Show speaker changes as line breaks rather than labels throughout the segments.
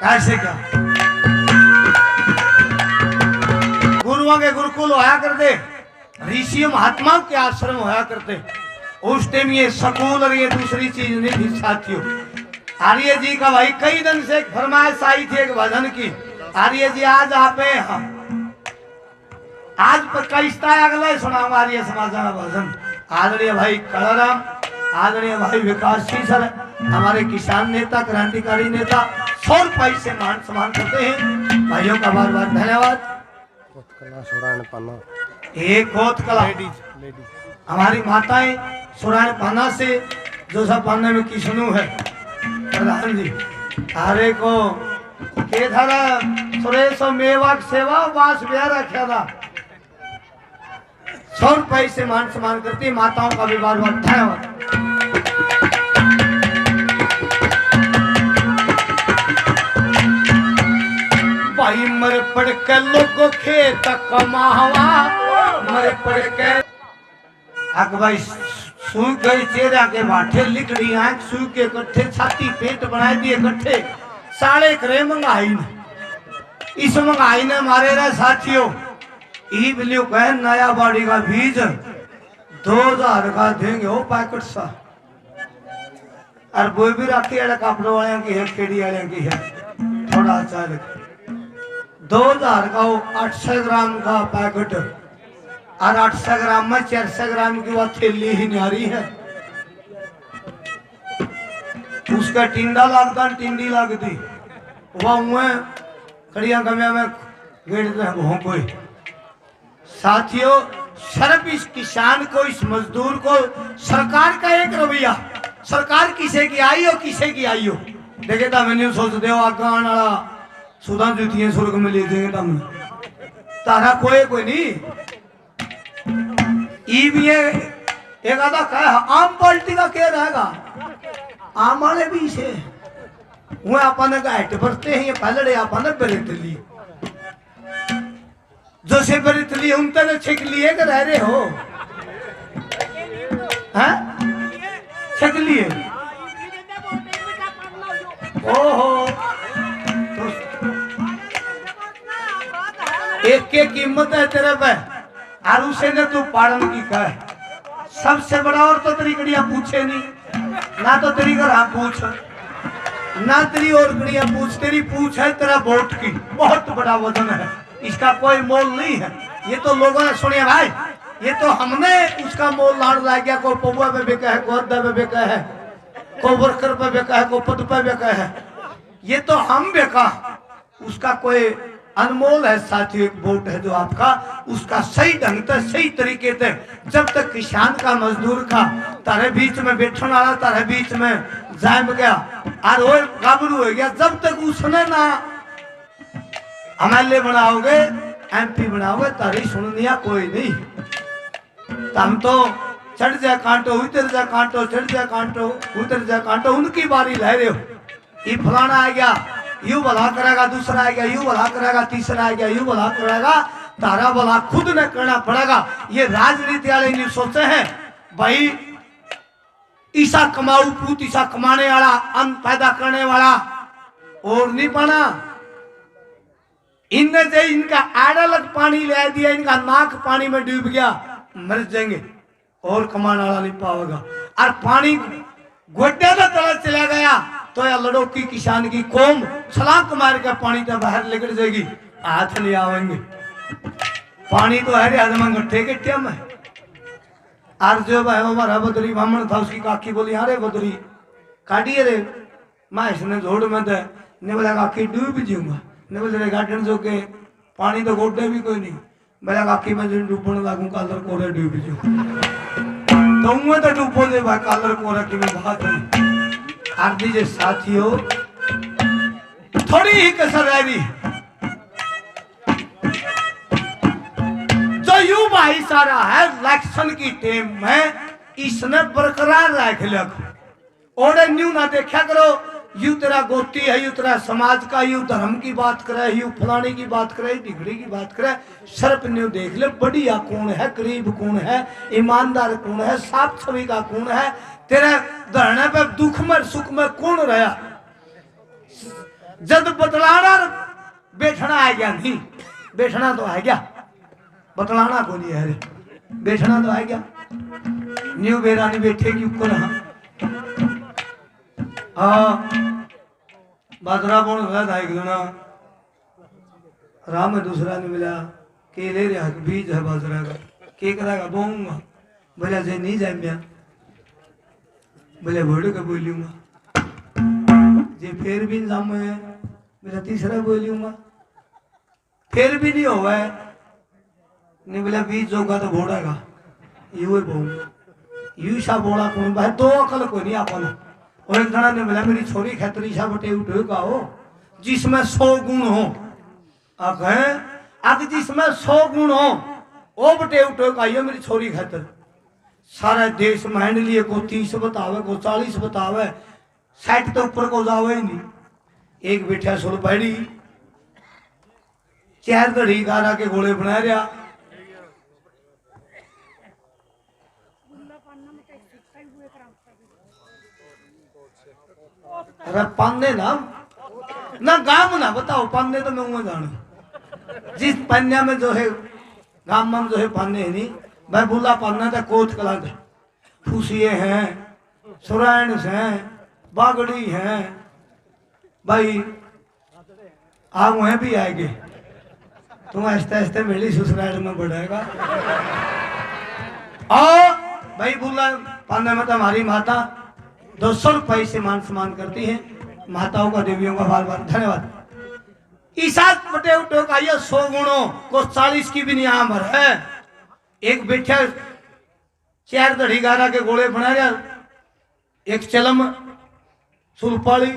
कैसे क्या गुरुओं के गुरुकुल होया करते, ऋषि महात्मा के आश्रम होया करते। उस टाइम ये स्कूल और ये दूसरी चीज नहीं थी साथियों। आर्य जी का भाई कई दिन से एक फरमाइश आई थी एक भजन की। आर्य जी आज आप आज पर कईस्ता अगला सुनाऊंगा आर्य समाज का भजन। आदरणीय भाई कलाराम, आदरणीय भाई विकास सिंह सर, हमारे किसान नेता, क्रांतिकारी नेता, 100 रुपये से मान सम्मान करते हैं। भाइयों का बार बार धन्यवाद। एक कोत कला हमारी माताएं सुराण पाना से जो सब पाने में किसनु है प्रधान जी तारे को के धारा सुरेश मेवा सेवा वास ब्याह रखा था। 100 रुपये से मान सम्मान करती माताओं का भी बार बार धन्यवाद। भाई मर पड़ के लोगों खेत कमावा, मर पड़ के अक भाई सूख गई चेहरा के बाठे लिकड़ी आंख सूख के कट्ठे छाती पेट बनाए दिए कट्ठे साढ़े करे मंगाई ने। इस मंगाई ने मारे रहे साथियों ई बिल्लियो कह नया बाड़ी का बीज 2000 का देंगे वो पैकेट सा। और वो भी राखी वाले कपड़ों वाले की है, केड़ी वाले की है, थोड़ा चाल 2000 का वो 800 ग्राम का पैकेट और 800 ग्राम में 400 ग्राम की वो थैली ही न्यारी है। उसका टिंडा लगता टिंडी लगती वह कड़िया कमिया में गेड़ते हैं वो कोई। साथियों सिर्फ इस किसान को, इस मजदूर को सरकार का एक रवैया, सरकार किसे की आई हो किसे की आई हो देखे तो मैंने सोच दे आगा आने वाला सुधा जुतियां सुर्ग में ले देंगे तम तारा कोई नहीं। ई भी एक आधा कहा आम पार्टी का क्या रहेगा, आम वाले भी से वो अपन का हेट भरते हैं पहले अपन बरित लिए जो से बरित लिए उन तक छिक लिए कर रह रहे हो हैं छिक लिए ओहो तो एक के कीमत है तेरे पे और उसे ने तू पालन की कह। सबसे बड़ा और तो तेरी कड़िया पूछे नहीं ना, तो तेरी घर पूछ ना, तेरी और कड़िया पूछ, तेरी पूछ है तेरा वोट की, बहुत बड़ा वजन है, इसका कोई मोल नहीं है। ये तो लोगों ने सुनिए भाई, ये तो हमने उसका मोल लाड़ ला गया। कोई पौवा पे बेका है, कोई अद्दा पे बेका है, कोई वर्कर पे बेका है, कोई पद पे बेका है, ये तो हम बेका, उसका कोई अनमोल है साथियों। एक वोट है जो आपका, उसका सही ढंग से सही तरीके से जब तक किसान का मजदूर का तारे बीच में बैठने वाला तारे बीच में जाम गया और वो गाबरू हो गया, जब तक उसने ना एमएलए बनाओगे एमपी बनाओगे तारी सुननिया कोई नहीं। हम तो चढ़ जाए कांटो उतर जाए कांटो, चढ़ जाए कांटो उतर जाए कांटो, उनकी बारी ले रहे हो। ये फलाना आ गया यू भला करेगा, दूसरा आ गया यू भला करेगा, तीसरा आ गया यू भला करेगा, तारा भला खुद ने करना पड़ेगा। ये राजनीति वाले नहीं सोचे हैं भाई ईसा कमाऊ पूत, ईसा कमाने वाला, अन्न पैदा करने वाला और नहीं पाना। इनने से इनका आड़ा लग पानी ले दिया, इनका नाक पानी में डूब गया, मर जाएंगे और कमाने वाला नहीं पाएगा। और पानी गोड्डे में तला चला गया तो या लड़ो की किसान की कौम छलांग मार के पानी तो बाहर निकल जाएगी, हाथ नहीं आवेंगे। पानी तो है आदमी गट्ठे गट्ठे में। और जो भाई हमारा बदरी ब्राह्मण था उसकी काकी बोली अरे बदरी काटिए रे, मैं इसने जोड़ में दे ने बोला काकी डूब जाऊंगा, ने बोले गार्डन जो के पानी तो गोड्डे भी कोई नहीं, बोला काकी मैं जो डूबने लागू कलर कोरे डूब जाऊं तो मैं तो डूबो दे भाई कलर कोरा की मैं बात नहीं। आरती जे साथियों थोड़ी ही कसर रह रही जो यू भाईचारा है इलेक्शन की टीम में इसने बरकरार रख लिया और न्यू ना देखा करो यू तेरा गोती है, यू तेरा समाज का, यू धर्म की बात करे, यू फलाने की बात करे, डिगड़ी की बात करे, सिर्फ न्यू देख ले बढ़िया कौन है, गरीब कौन है, ईमानदार कौन है, साफ छवि का कौन है, तेरे धरने पे दुख में सुख में कौन रहा। जब बतलाना बैठना आ गया नहीं, बैठना तो आ गया, बतलाना को नहीं है रे, बैठना तो आ गया। न्यू बेरा नहीं बैठे कि ऊपर हाँ बाजरा बोन गया था एक दिन राम में दूसरा ने मिला के ले रहा बीज है बाजरा का के करेगा बोऊंगा बोला जे नहीं जाए मैं बोले बोड़ का बोलूंगा जे फिर भी जाम है मेरा तीसरा बोलूंगा फिर भी नहीं होगा नहीं बोला बीज जोगा तो घोड़ेगा यू बोऊंगा यू सा बोला कौन भाई दो अकल कोई नहीं आपन और एक जना ने बोला मेरी छोरी खैतरी सा बटे उठे का हो जिसमें 100 गुण हो अग जिसमें 100 गुण हो वो बटे उठे का ये मेरी छोरी खैतर सारा देश मान लिए को 30 बतावे को 40 बतावे 60 तो ऊपर को जावे ही नहीं। एक बैठा सुल पड़ी 4 घड़ी गारा के गोले बना रहा अरे पाने ना गाम ना बताओ पाने तो मैं जानू जिस पन्या में जो है गाम में जो है पाने है नहीं भाई बुला पाना था कोच कला थे फूसिए हैं सुरैन हैं बागड़ी हैं भाई आप वहीं भी आएंगे तुम आहिस्ते आहिस्ते मेरी ससुराल में बढ़ेगा और भाई बुला पाने में तो हमारी माता 200 रुपये से मान सम्मान करती है माताओं का देवियों का बार बार धन्यवाद। ईसा बटे उठो का ये 100 गुणों को 40 की भी नियाम है। एक बैठा 4 दड़ी गारा के गोले बना रहा एक चलम सुरपाली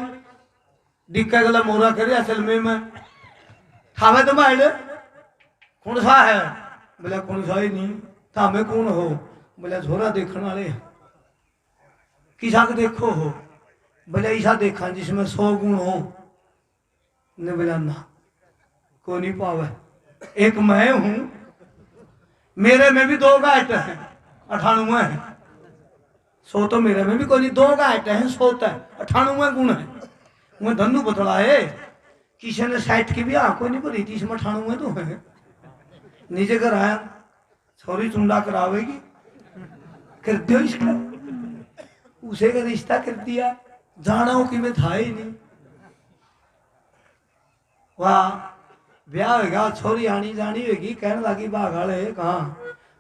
डिक्का गला मोरा कर चलमे में खावे तो माइड कौन सा है बोला कौन सा ही नहीं थामे कौन हो बोला झोरा देखने वाले किसा को देखो हो बोले ऐसा देखा जिसमें 100 गुण हो ने बोला ना को नहीं पावे एक मैं हूं मेरे में भी 2 गाट है 98 है 100 तो मेरे में भी कोई नहीं 2 गाट है 100 है 98 गुण है मैं धनु बतला है किसी ने 60 की भी आंखों नहीं भरी थी इसमें 98 तो है नीचे कर आया छोरी चुंडा करावेगी कर दो इसका उसे का रिश्ता कर दिया जाना हो कि मैं था ही नहीं वाह ब्याह होगा छोरी आनी जानी होगी कहने लगी बागाले कहा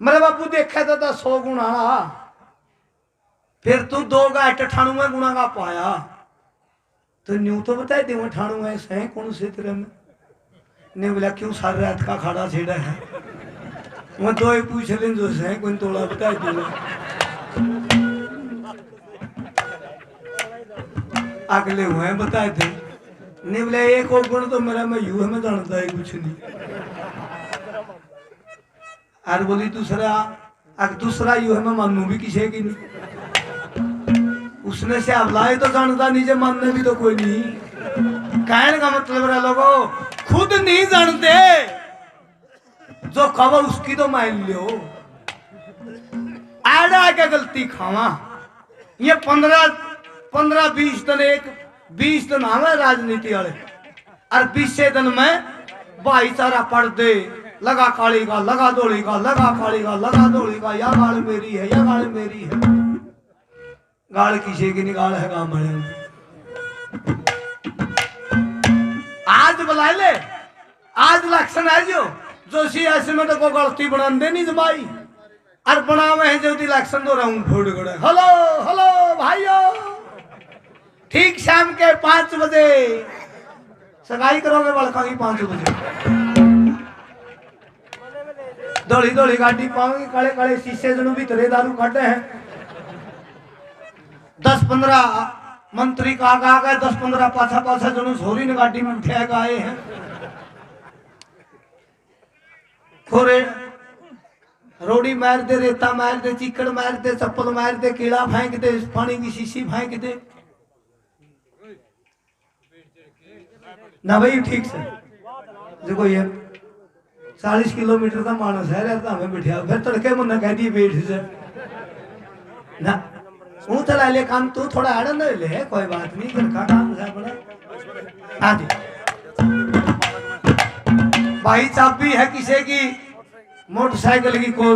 मेरे बाबू देखा तो 100 गुण आना फिर तू 2 गाट 98 गुणा का पाया तो न्यू तो बताए दे 98 से कौन से तेरे में ने बोला क्यों सारी रात का खाड़ा छेड़ा है मैं 2 ही पूछ लें जो से कौन तोड़ा बताए दिया अगले हुए बताए थे नहीं बोले एक और गुण तो मेरा मैं यू है मैं जानता है कुछ नहीं और बोली दूसरा यू है मैं मानू भी किसी की नहीं उसने से अब लाए तो जानता नीचे मानने भी तो कोई नहीं कहने का मतलब है लोगों खुद नहीं जानते जो खबर उसकी तो मान लो आड़ा क्या गलती खावा ये 15-20 दिन एक 20 दिन हमें राजनीति वाले और 20 दिन में भाईचारा पढ़ दे लगा काली का लगा दौड़ी का लगा काली का लगा दौड़ी का या गाल मेरी है या गाल मेरी है गाल किसी की नहीं गाल है गाँव वाले आज बुला ले आज लक्षण है जो सी ऐसे में तो कोई गलती बना दे नहीं जमाई और बनावे है जो लक्षण तो रहूं फोड़ गड़े हेलो हेलो भाइयों ठीक शाम के 5 बजे सगाई करोगे बड़का की 5 बजे दौड़ी दौड़ी गाड़ी पाओगे काले काले शीशे जनू भी तरे दारू काटे हैं 10-15 मंत्री का आ गए 10-15 पाछा जनू छोरी ने गाड़ी में उठे आए हैं खोरे रोड़ी मार दे रेता मार दे चिकड़ मार दे चप्पल मार दे कीड़ा फेंक दे पानी की शीशी फेंक दे ना भाई ठीक से देखो ये 40 किलोमीटर का मानस है रहता हमें बिठा फिर तड़के मुन्ना कह दिए बैठ से ना वो चला ले काम तू थोड़ा आड़न ले कोई बात नहीं घर का काम है बड़ा हाँ जी भाई चाबी है किसी की मोटरसाइकिल की को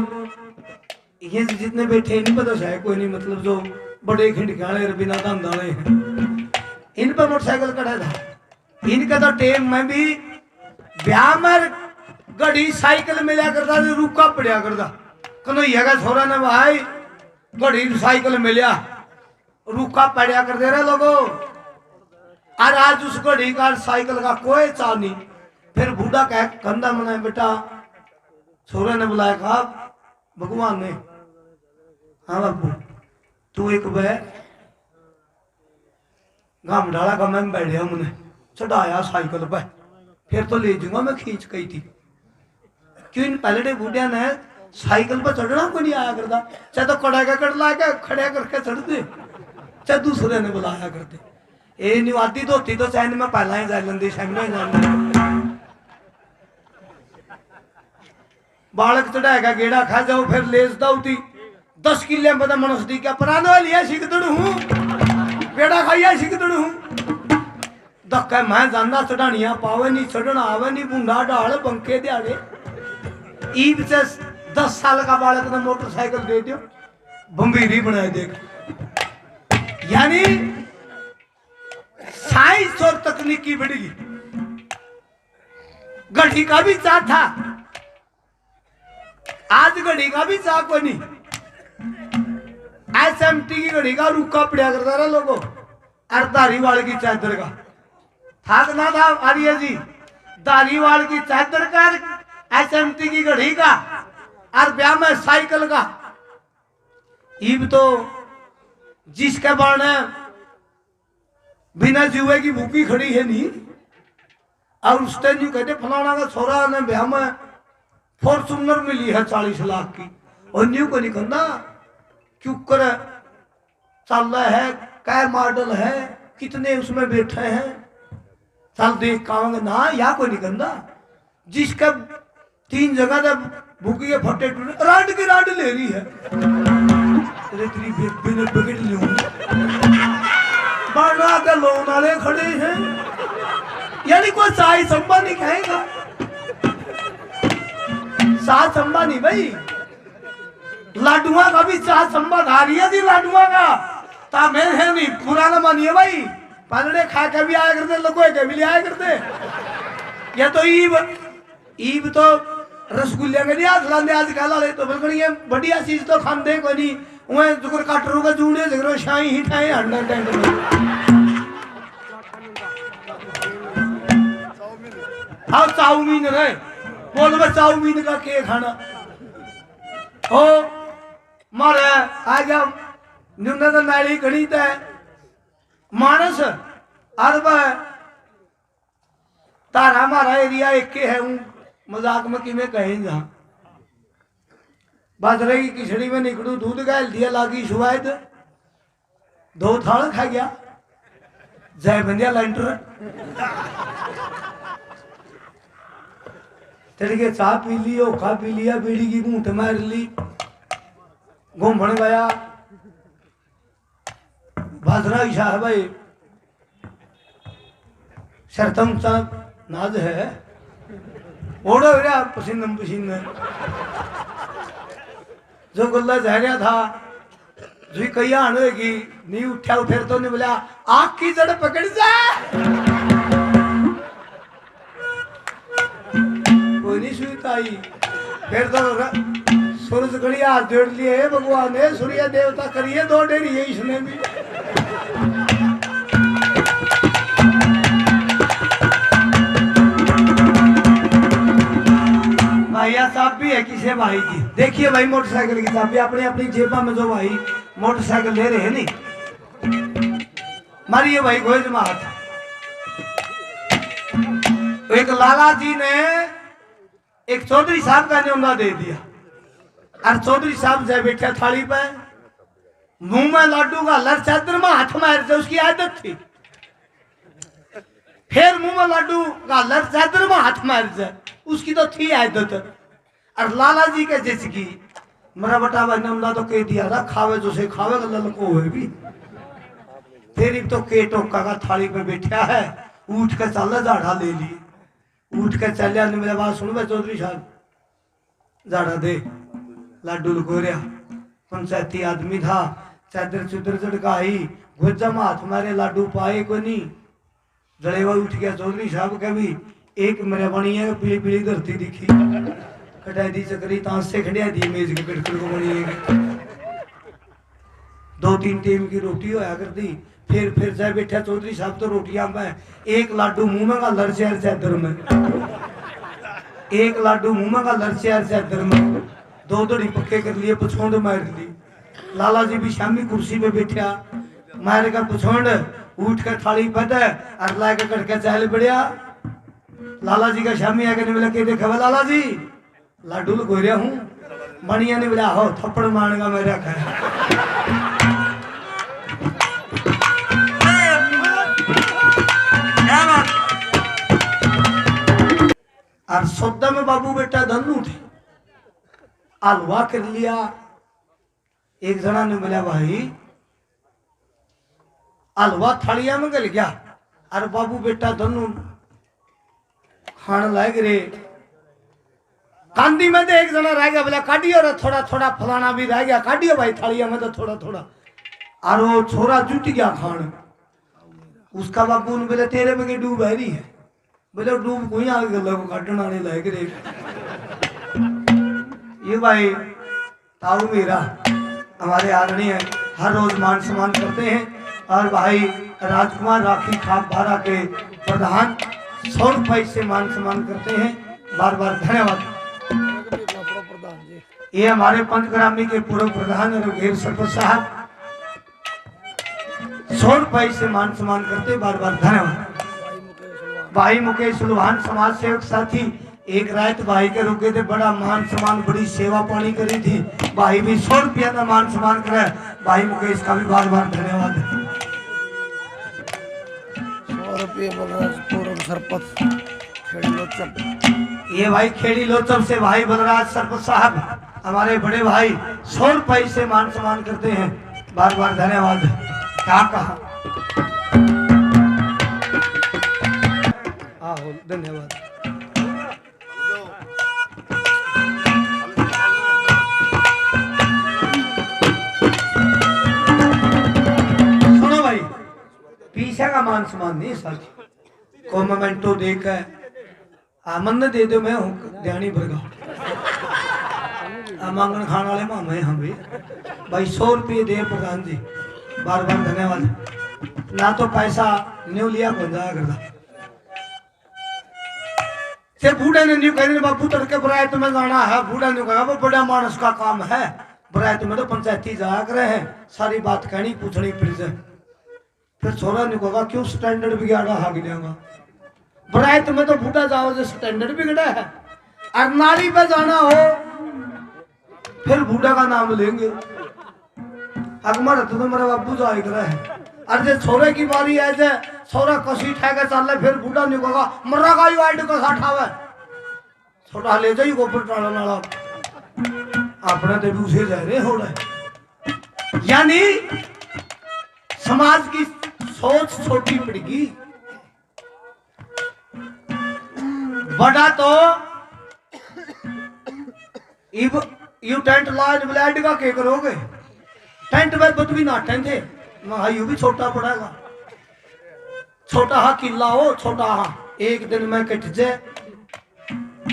ये जितने बैठे नहीं पता शायद कोई नहीं मतलब जो बड़े खिंडकाले बिना धंधा वाले हैं इन पर मोटरसाइकिल कड़ा था इनका तो टेम में भी ब्याह में घड़ी साइकिल मिला करता रुका पड़ा करता कन्हैया का छोरा ने भाई घड़ी साइकिल मिलिया रुका पड़ा कर दे रहे लोगों और आज उस घड़ी का साइकिल का कोई चाल नहीं फिर बूढ़ा कह कंधा मना बेटा छोरे ने बुलाया कहा भगवान ने हाँ बाबू तू एक बह गांव डाला का मैं बैठा मुझे चढ़ाया साइकिल पे फिर तो ले जाऊंगा मैं खींच गई थी क्यों इन पहले बूढ़िया ने साइकिल पर चढ़ना को नहीं आया करता चाहे तो कड़ा का कट ला के खड़े करके चढ़ते चाहे दूसरे ने बुलाया करते ये निवादी धोती तो चाहे मैं पहला ही जा लेंदी सामने बालक चढ़ाएगा गेड़ा खा जाओ फिर लेस दाऊती 10 किले पता मनस दी क्या पुराना लिया सिकदड़ हूँ बेड़ा खाइया सिकदड़ हूँ धक्का मैं जाना चढ़ानिया पावे नहीं चढ़ना आवे नहीं बूंदा डाल पंखे दिहाड़े ईब से 10 साल का बालक ने मोटरसाइकिल दे दियो बम्बीरी बनाए देख यानी साइंस और तकनीकी बढ़ी घड़ी का भी चाह था आज घड़ी का भी चाह को नहीं एसएमटी की घड़ी का रुका पड़ा करता रहा लोगों धारीवाल की चादर का था ना था आर्य जी धारीवाल की चादर का एसएमटी की घड़ी का और ब्याह में साइकिल का ईब तो जिसके बारे बिना जुए की भूखी खड़ी है नहीं और उस टाइम यूं कहते फलाना का छोरा ने ब्याह में फॉर्चूनर मिली है 40 लाख की और न्यू को नहीं कहना क्यों कर चल रहा है क्या मॉडल है कितने उसमें बैठे हैं चल देख कांग ना या कोई नहीं कहना जिसका 3 जगह जब भूखी के फटे टूटे राड की राड ले रही है अरे तेरी बेबी ने बकेट लूंगी बना के लोन वाले खड़े हैं यानी कोई साई संबा नहीं कहेगा साथ संबा नहीं भाई लाडुआ का भी साथ संबा धारिया थी लाडुआ का ता मैं है नहीं पुराना मानिए भाई पलड़े खा के भी आया करते लोगों के भी ले आया करते या तो ईब तो रसगुल्ले के लिए हाथ लाने आज कल वाले तो बिल्कुल ये बढ़िया चीज तो खाते कोई नहीं वह जुकर काटरू का जूड़े जगरो शाही ही ठाए हंडा टेंट हाँ चाउमीन रहे बोल में चाउमीन का के खाना ओ मारे आ गया निम्न तो नाली गणित है मानस अरब तारा हमारा एरिया एक के है मजाक में कि मैं कहें जहां बाजरे की खिचड़ी में निकलू दूध गाल दिया लागी शुवायद 2 थाल खा गया जय बंदिया लाइटर तरीके चाह पी ली ओखा पी लिया बीड़ी की घूंट मार ली घूमन गया बाजरा की शाह भाई शर्तम साहब नाज है ओढ़ो रहा पसीना पसीना जो गुल्ला जा रहा था जो कई आनेगी नहीं उठा फिर तो नहीं बोला आग की जड़ पकड़ जा कोई नहीं सुनता आई फिर तो सूरज घड़ी हाथ जोड़ लिए भगवान ने सूर्य देवता करिए 2 डेरी है इसने भी भैया साहब भी है किसी भाई की देखिए भाई मोटरसाइकिल की चाबी अपनी अपनी जेबा में जो भाई मोटरसाइकिल ले रहे हैं नहीं मारिए भाई गोज में हाथ एक लाला जी ने एक चौधरी साहब का न्योंदा दे दिया और चौधरी साहब जय बैठे थाली पे मुंह में लड्डू का लर चादर में हाथ मारते उसकी आदत थी फिर मुंह में लड्डू का लर चादर में हाथ मारते उसकी तो थी आदत और लाला जी के जैसे की मेरा बटा भाई ने तो कह दिया था खावे जो से खावे ललको हुए भी फिर तो के टोका का थाली पे बैठा है उठ के चल झाड़ा ले लिए, उठ के चलिया ने मेरे बात सुनो चौधरी साहब, झाड़ा दे। लाडू लुकोरिया पंचायती आदमी था, चादर चुदर चढ़काई, गुज्जा में हाथ मारे, लाडू पाए को नहीं। जड़ेवा उठ गया चौधरी साहब के भी, एक मेरे बनी है पीली पीली धरती दिखी, कटाई दी चकरी तांस से खड़िया दी मेज के कटकड़ को बनी है। 2-3 टीम की रोटी होया करती, फिर जाए बैठा चौधरी साहब तो रोटियां में, एक लाडू मुंह में का लड़चे चादर में, एक लाडू मुंह में का लड़चे चादर में, 2 दड़ी पक्के कर लिए, पछोंड मार ली। लाला जी भी शामी कुर्सी पे बैठा, मार का पछोंड, उठ कर थाली पद और ला के कटके चल पड़िया। लाला जी का शामी आके ने बोला के देखा लाला जी, लाडू लुको रहा हूँ। बनिया ने बोला हो थप्पड़ मारगा मेरा खाया। और सौदा में बाबू बेटा धनु थे, हलवा कर लिया। एक जना ने बोला भाई हलवा थालिया में गल गया, और बाबू बेटा धनु खाने लग रे। कांदी में तो एक जना रह गया, बोला काटियो रे, थोड़ा थोड़ा फलाना भी रह गया, काटियो भाई थालिया में तो थोड़ा थोड़ा। और वो छोरा जुट गया खान। उसका बाबू ने बोले तेरे में डूब है रही है, बोले डूब कोई आगे गला को काटने वाले लग रे। ये भाई ताऊ मेरा हमारे आदरणीय हर रोज मान सम्मान करते हैं, और भाई राजकुमार राखी खाप भारा के प्रधान 100 रुपए से मान सम्मान करते हैं, बार बार धन्यवाद। ये हमारे पंचग्रामी के पूर्व प्रधान रघुवीर सरपंच साहब 100 रुपए से मान सम्मान करते, बार बार धन्यवाद। भाई मुकेश सुलभान समाज सेवक साथी एक रात भाई के रुके थे, बड़ा मान सम्मान बड़ी सेवा पानी करी थी, भाई भी 100 रुपया का मान सम्मान करे, भाई मुकेश का भी बार बार धन्यवाद।
100 रुपये पूर्व सरपंच खेड़ी लोचप,
ये भाई खेड़ी लोचप से भाई बलराज सरपंच साहब हमारे बड़े भाई 100 रुपए से मान सम्मान करते हैं, बार बार धन्यवाद। क्या कहा धन्यवाद। सुनो भाई, पीछे का मान सम्मान नहीं साथी को मोमेंटो देकर आमन दे दो, मैं हूँ ध्यानी भरगा मांगन खाने वाले मामा हम भी भाई 100 रुपये दे प्रधान जी, बार बार धन्यवाद। ना तो पैसा न्यू लिया कौन जाया करता, फिर बूढ़े ने न्यू कहने बाबू तड़के बुराए तुम्हें जाना है, बूढ़ा ने कहा वो बड़ा मानस का काम है, बुराए तुम्हें तो पंचायती जाया करे हैं, सारी बात कहनी पूछनी फिर से। फिर छोरा ने कहा क्यों स्टैंडर्ड बिगाड़ा हा गिलेगा, बुराए तुम्हें तो बूढ़ा जाओ जो स्टैंडर्ड बिगड़ा है, और नाली पे जाना हो फिर बूढ़ा का नाम लेंगे। अकबर तो मेरा बाबू जो आई करे है, और जे छोरे की बारी है जे छोरा कसी ठा के चल फिर बूढ़ा नहीं कहा मरा का वाइड का साठावे छोटा ले जाई गोबर टाला नाला अपने तो दूसरे जा रहे हो रहे। यानी समाज की सोच छोटी पड़ेगी, बड़ा तो यू टेंट लाज ब्लैड का के करोगे, टेंट में बुद्ध भी नाटन थे, यू भी छोटा पड़ेगा, छोटा हा किला हो छोटा हा, एक दिन में कट जाए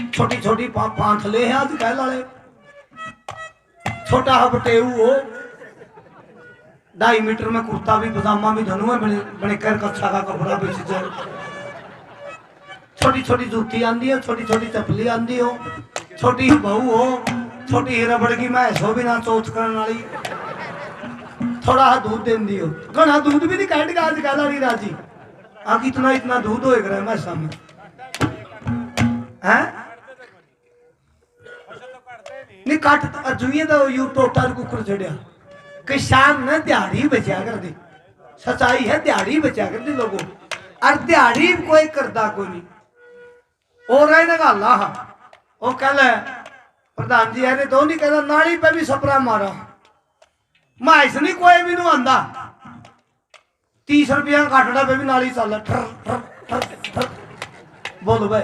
छोटी छोटी पांथले हैं आज कह लाले, छोटा हा बटेऊ हो 2.5 मीटर में कुर्ता भी पजामा भी धनु में बने कर कच्छा का कपड़ा बेच जाए, छोटी छोटी जूती आंदी हो, छोटी छोटी चपली आंदी हो, छोटी बहू हो, छोटी ही रबड़ की मैस हो बिना चौथ करने वाली, थोड़ा हा दूध देंदी हो, घना दूध भी नहीं कह आज कह ला राजी आ इतना इतना दूध हो रहा है मैसा में हैं नहीं काट जुए तो यू टोटा कुकर चढ़िया किसान ने दिहाड़ी बचा कर दी, सच्चाई है दिहाड़ी बचा कर दी लोगों, और दिहाड़ी कोई करता कोई नहीं, और रहे ना वो कल प्रधान जी है तो नहीं कहता नाली पे भी सपरा मारा माइस नहीं कोई भी नहीं आंदा, 30 रुपया काटड़ा पे भी नाली चल ठर ठर बोलो भाई,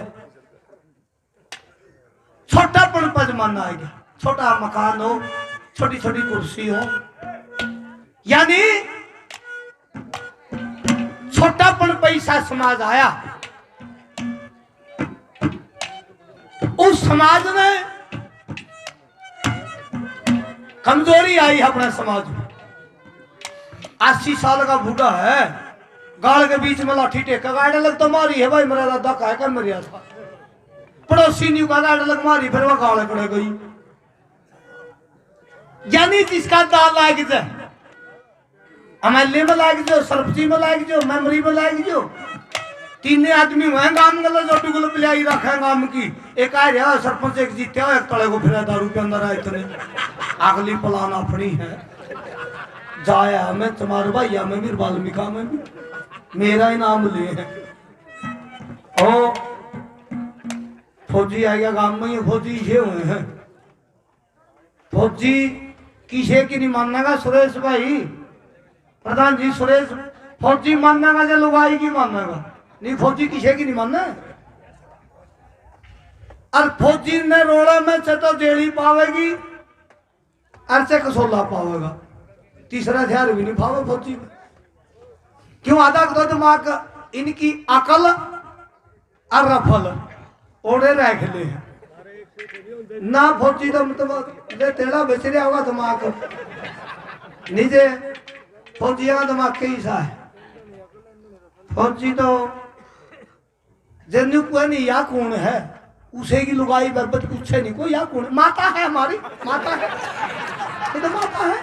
छोटापन पर जमाना आ गया। छोटा मकान हो, छोटी छोटी कुर्सी हो, यानी छोटापन पैसा समाज आया। उस समाज में कमजोरी आई है अपने समाज में। 80 साल का बूढ़ा है, गाल के बीच में लाठी टेका गाड़ लग तो मारी है भाई, मेरा दादा कह कर मरिया था। पड़ोसी न्यू का गाड़ लग मारी, फिर वह गाल पड़ गई। यानी जिसका दाल लाग जाए, एमएलए में लाग जाओ, सरपंची में लाग जाओ, मेमोरी में लाग जाओ, तीन आदमी हुए गांव गल जो टुगल पिलाई रखे गांव की। एक आ रहा सरपंच, एक जीते हो, एक तले को फिर दारू के अंदर आए। इतने अगली प्लान अपनी है, जाया मैं तुम्हारे भैया में भी, वाल्मीका में भी मेरा ही नाम ले है। ओ फौजी आ गया गांव में, ये फौजी ये हुए हैं। फौजी किसे की नहीं मानेगा सुरेश भाई, प्रधान जी सुरेश, फौजी मानेगा या लुगाई की मानेगा? नहीं, फौजी किसे की नहीं मानना। और फौजी ने रोड़ा में से तो जेड़ी पावेगी, और से कसोला पावेगा, तीसरा हथियार भी नहीं पावे फौजी में। क्यों? आधा तो दिमाग इनकी अकल और रफल ओढ़े रख ले ना। फौजी तो मतलब तेरा बेचरिया होगा दिमाग, नीचे फौजिया का दिमाग के हिस्सा है। फौजी तो जन्नू को नहीं, या कौन है उसे की लुगाई बरबत पूछे नहीं कोई, या कौन माता है हमारी, माता है, ये तो माता है।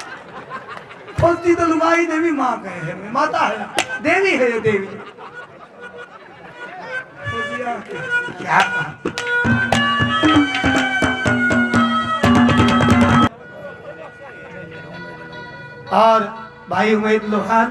फौजी तो लुगाई देवी माँ कहे है, माता है, देवी है ये देवी। क्या और भाई उम्मीद लोहान